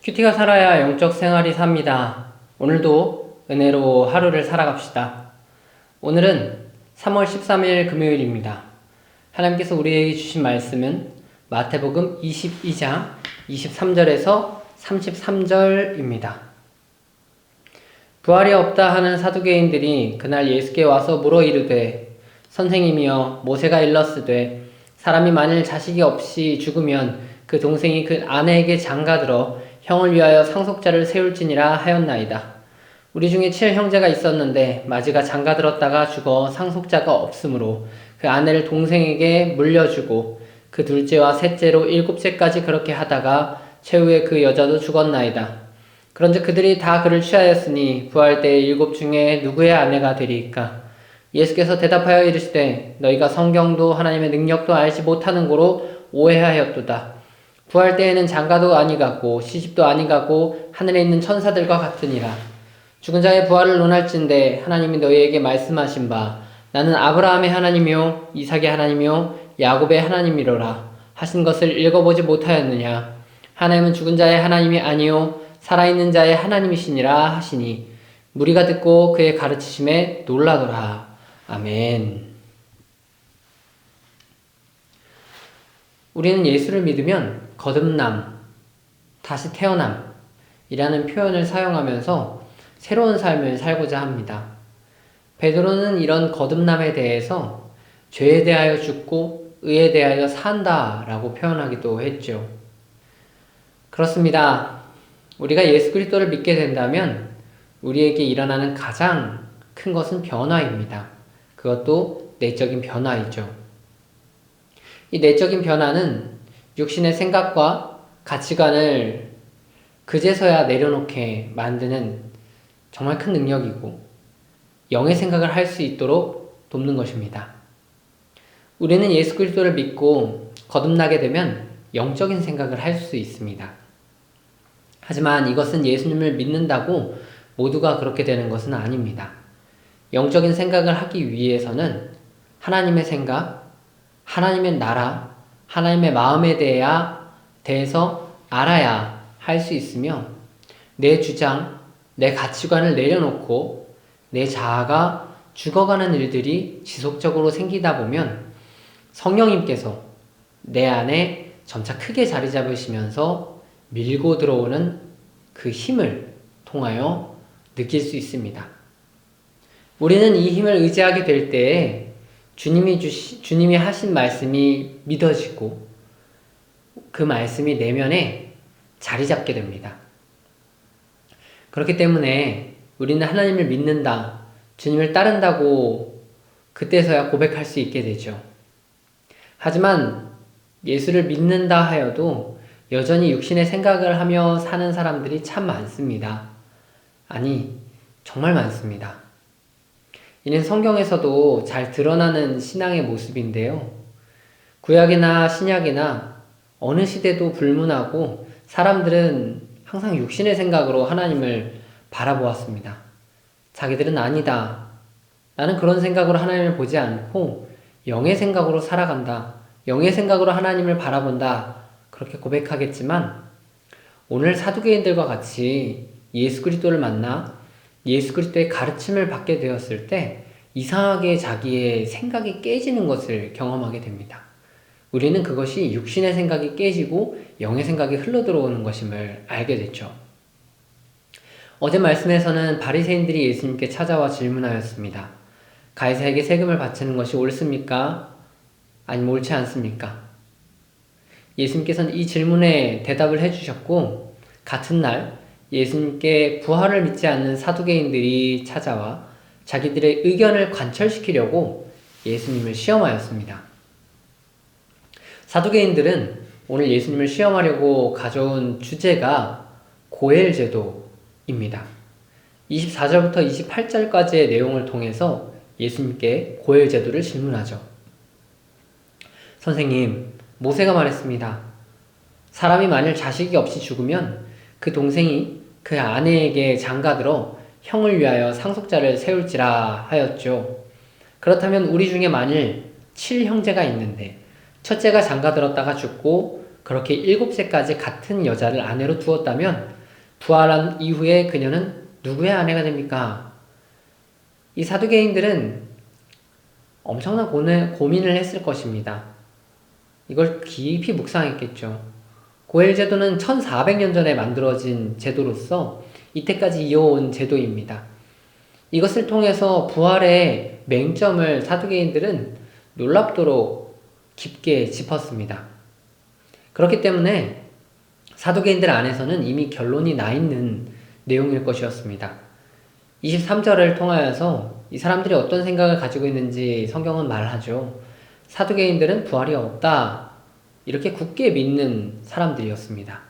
큐티가 살아야 영적 생활이 삽니다. 오늘도 은혜로 하루를 살아갑시다. 오늘은 3월 13일 금요일입니다. 하나님께서 우리에게 주신 말씀은 마태복음 22장 23절에서 33절입니다. 부활이 없다 하는 사두개인들이 그날 예수께 와서 물어 이르되 선생님이여 모세가 일렀으되 사람이 만일 자식이 없이 죽으면 그 동생이 그 아내에게 장가들어 형을 위하여 상속자를 세울지니라 하였나이다. 우리 중에 7형제가 있었는데 마지가 장가들었다가 죽어 상속자가 없으므로 그 아내를 동생에게 물려주고 그 둘째와 셋째로 7째까지 그렇게 하다가 최후에 그 여자도 죽었나이다. 그런즉 그들이 다 그를 취하였으니 부활 때에 7 중에 누구의 아내가 되리이까? 예수께서 대답하여 이르시되 너희가 성경도 하나님의 능력도 알지 못하는 고로 오해하였도다. 부활 때에는 장가도 아니가고 시집도 아니가고 하늘에 있는 천사들과 같으니라. 죽은 자의 부활을 논할진대 하나님이 너희에게 말씀하신 바 나는 아브라함의 하나님이요 이삭의 하나님이요 야곱의 하나님이로라 하신 것을 읽어보지 못하였느냐. 하나님은 죽은 자의 하나님이 아니요 살아있는 자의 하나님이시니라 하시니 무리가 듣고 그의 가르치심에 놀라더라. 아멘. 우리는 예수를 믿으면 거듭남, 다시 태어남이라는 표현을 사용하면서 새로운 삶을 살고자 합니다. 베드로는 이런 거듭남에 대해서 죄에 대하여 죽고 의에 대하여 산다라고 표현하기도 했죠. 그렇습니다. 우리가 예수 그리스도를 믿게 된다면 우리에게 일어나는 가장 큰 것은 변화입니다. 그것도 내적인 변화이죠. 이 내적인 변화는 육신의 생각과 가치관을 그제서야 내려놓게 만드는 정말 큰 능력이고 영의 생각을 할 수 있도록 돕는 것입니다. 우리는 예수 그리스도를 믿고 거듭나게 되면 영적인 생각을 할 수 있습니다. 하지만 이것은 예수님을 믿는다고 모두가 그렇게 되는 것은 아닙니다. 영적인 생각을 하기 위해서는 하나님의 생각, 하나님의 나라, 하나님의 마음에 대해서 알아야 할 수 있으며 내 주장, 내 가치관을 내려놓고 내 자아가 죽어가는 일들이 지속적으로 생기다 보면 성령님께서 내 안에 점차 크게 자리 잡으시면서 밀고 들어오는 그 힘을 통하여 느낄 수 있습니다. 우리는 이 힘을 의지하게 될 때에 주님이 하신 말씀이 믿어지고 그 말씀이 내면에 자리 잡게 됩니다. 그렇기 때문에 우리는 하나님을 믿는다, 주님을 따른다고 그때서야 고백할 수 있게 되죠. 하지만 예수를 믿는다 하여도 여전히 육신의 생각을 하며 사는 사람들이 참 많습니다. 아니, 정말 많습니다. 이는 성경에서도 잘 드러나는 신앙의 모습인데요. 구약이나 신약이나 어느 시대도 불문하고 사람들은 항상 육신의 생각으로 하나님을 바라보았습니다. 자기들은 아니다. 나는 그런 생각으로 하나님을 보지 않고 영의 생각으로 살아간다. 영의 생각으로 하나님을 바라본다. 그렇게 고백하겠지만 오늘 사두개인들과 같이 예수 그리스도를 만나 예수 그리스도의 가르침을 받게 되었을 때 이상하게 자기의 생각이 깨지는 것을 경험하게 됩니다. 우리는 그것이 육신의 생각이 깨지고 영의 생각이 흘러들어오는 것임을 알게 됐죠. 어제 말씀에서는 바리새인들이 예수님께 찾아와 질문하였습니다. 가이사에게 세금을 바치는 것이 옳습니까? 아니면 옳지 않습니까? 예수님께서는 이 질문에 대답을 해주셨고 같은 날 예수님께 부활을 믿지 않는 사두개인들이 찾아와 자기들의 의견을 관철시키려고 예수님을 시험하였습니다. 사두개인들은 오늘 예수님을 시험하려고 가져온 주제가 고헬제도입니다. 24절부터 28절까지의 내용을 통해서 예수님께 고헬제도를 질문하죠. 선생님, 모세가 말했습니다. 사람이 만일 자식이 없이 죽으면 그 동생이 그 아내에게 장가들어 형을 위하여 상속자를 세울지라 하였죠. 그렇다면 우리 중에 만일 7형제가 있는데 첫째가 장가들었다가 죽고 그렇게 7세까지 같은 여자를 아내로 두었다면 부활한 이후에 그녀는 누구의 아내가 됩니까? 이 사두개인들은 엄청난 고민을 했을 것입니다. 이걸 깊이 묵상했겠죠. 고엘 제도는 1400년 전에 만들어진 제도로서 이때까지 이어온 제도입니다. 이것을 통해서 부활의 맹점을 사두개인들은 놀랍도록 깊게 짚었습니다. 그렇기 때문에 사두개인들 안에서는 이미 결론이 나 있는 내용일 것이었습니다. 23절을 통하여서 이 사람들이 어떤 생각을 가지고 있는지 성경은 말하죠. 사두개인들은 부활이 없다, 이렇게 굳게 믿는 사람들이었습니다.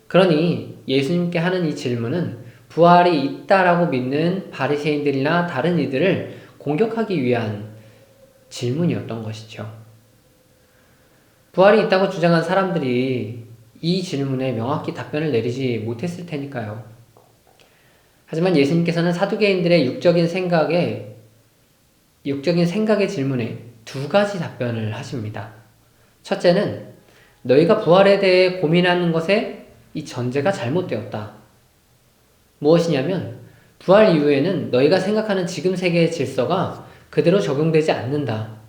그러니 예수님께 하는 이 질문은 부활이 있다라고 믿는 바리새인들이나 다른 이들을 공격하기 위한 질문이었던 것이죠. 부활이 있다고 주장한 사람들이 이 질문에 명확히 답변을 내리지 못했을 테니까요. 하지만 예수님께서는 사두개인들의 육적인 생각의 질문에 두 가지 답변을 하십니다. 첫째는 너희가 부활에 대해 고민하는 것에 이 전제가 잘못되었다. 무엇이냐면 부활 이후에는 너희가 생각하는 지금 세계의 질서가 그대로 적용되지 않는다.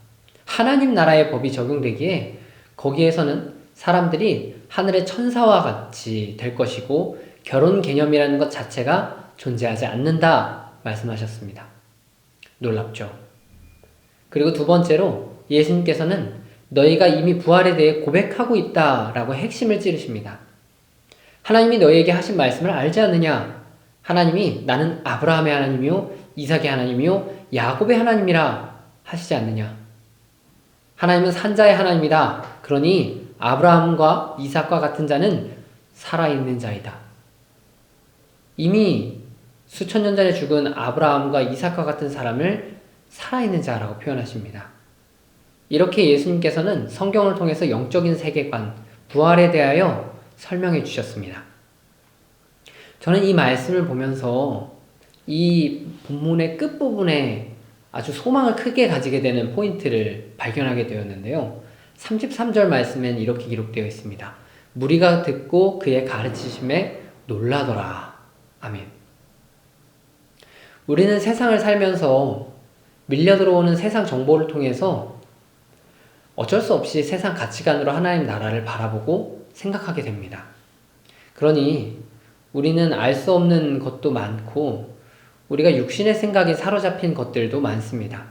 하나님 나라의 법이 적용되기에 거기에서는 사람들이 하늘의 천사와 같이 될 것이고 결혼 개념이라는 것 자체가 존재하지 않는다 말씀하셨습니다. 놀랍죠? 그리고 두 번째로 예수님께서는 너희가 이미 부활에 대해 고백하고 있다라고 핵심을 찌르십니다. 하나님이 너희에게 하신 말씀을 알지 않느냐? 하나님이 나는 아브라함의 하나님이요 이삭의 하나님이요 야곱의 하나님이라 하시지 않느냐? 하나님은 산자의 하나님이다. 그러니 아브라함과 이삭과 같은 자는 살아있는 자이다. 이미 수천 년 전에 죽은 아브라함과 이삭과 같은 사람을 살아있는 자라고 표현하십니다. 이렇게 예수님께서는 성경을 통해서 영적인 세계관, 부활에 대하여 설명해 주셨습니다. 저는 이 말씀을 보면서 이 본문의 끝부분에 아주 소망을 크게 가지게 되는 포인트를 발견하게 되었는데요. 33절 말씀엔 이렇게 기록되어 있습니다. 무리가 듣고 그의 가르치심에 놀라더라. 아멘. 우리는 세상을 살면서 밀려 들어오는 세상 정보를 통해서 어쩔 수 없이 세상 가치관으로 하나님 나라를 바라보고 생각하게 됩니다. 그러니 우리는 알 수 없는 것도 많고 우리가 육신의 생각에 사로잡힌 것들도 많습니다.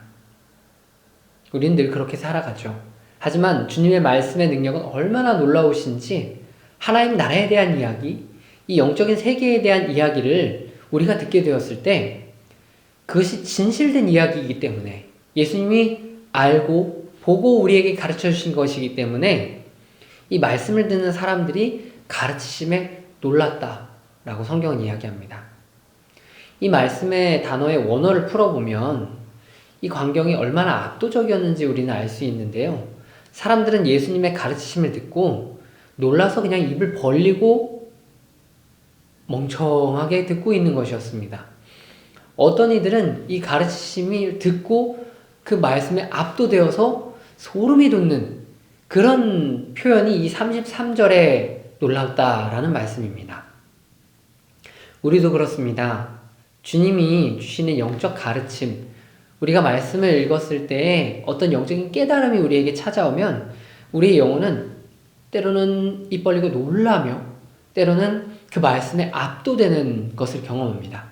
우리는 늘 그렇게 살아가죠. 하지만 주님의 말씀의 능력은 얼마나 놀라우신지 하나님 나라에 대한 이야기, 이 영적인 세계에 대한 이야기를 우리가 듣게 되었을 때 그것이 진실된 이야기이기 때문에 예수님이 알고 보고 우리에게 가르쳐 주신 것이기 때문에 이 말씀을 듣는 사람들이 가르치심에 놀랐다라고 성경은 이야기합니다. 이 말씀의 단어의 원어를 풀어보면 이 광경이 얼마나 압도적이었는지 우리는 알 수 있는데요. 사람들은 예수님의 가르치심을 듣고 놀라서 그냥 입을 벌리고 멍청하게 듣고 있는 것이었습니다. 어떤 이들은 이 가르치심을 듣고 그 말씀에 압도되어서 소름이 돋는 그런 표현이 이 33절에 놀랍다라는 말씀입니다. 우리도 그렇습니다. 주님이 주시는 영적 가르침, 우리가 말씀을 읽었을 때 어떤 영적인 깨달음이 우리에게 찾아오면 우리의 영혼은 때로는 입 벌리고 놀라며 때로는 그 말씀에 압도되는 것을 경험합니다.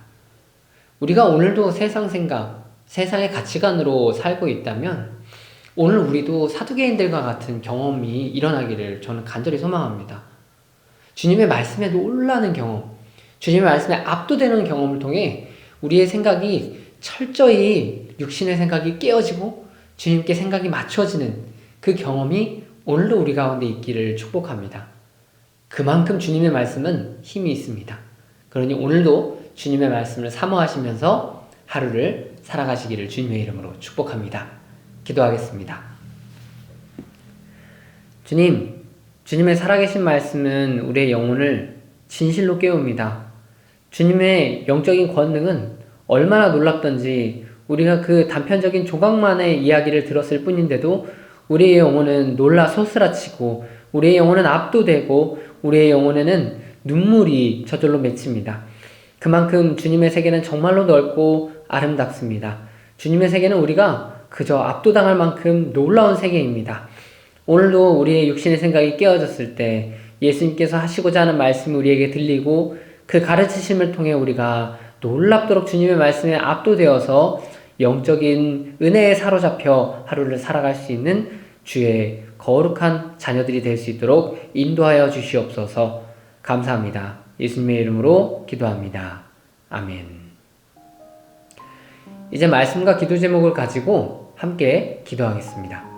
우리가 오늘도 세상 생각, 세상의 가치관으로 살고 있다면 오늘 우리도 사두개인들과 같은 경험이 일어나기를 저는 간절히 소망합니다. 주님의 말씀에 놀라는 경험, 주님의 말씀에 압도되는 경험을 통해 우리의 생각이 철저히 육신의 생각이 깨어지고 주님께 생각이 맞춰지는 그 경험이 오늘도 우리 가운데 있기를 축복합니다. 그만큼 주님의 말씀은 힘이 있습니다. 그러니 오늘도 주님의 말씀을 사모하시면서 하루를 살아가시기를 주님의 이름으로 축복합니다. 기도하겠습니다. 주님, 주님의 살아계신 말씀은 우리의 영혼을 진실로 깨웁니다. 주님의 영적인 권능은 얼마나 놀랍던지 우리가 그 단편적인 조각만의 이야기를 들었을 뿐인데도 우리의 영혼은 놀라 소스라치고 우리의 영혼은 압도되고 우리의 영혼에는 눈물이 저절로 맺힙니다. 그만큼 주님의 세계는 정말로 넓고 아름답습니다. 주님의 세계는 우리가 그저 압도당할 만큼 놀라운 세계입니다. 오늘도 우리의 육신의 생각이 깨어졌을 때 예수님께서 하시고자 하는 말씀이 우리에게 들리고 그 가르치심을 통해 우리가 놀랍도록 주님의 말씀에 압도되어서 영적인 은혜에 사로잡혀 하루를 살아갈 수 있는 주의 거룩한 자녀들이 될 수 있도록 인도하여 주시옵소서. 감사합니다. 예수님의 이름으로 기도합니다. 아멘. 이제 말씀과 기도 제목을 가지고 함께 기도하겠습니다.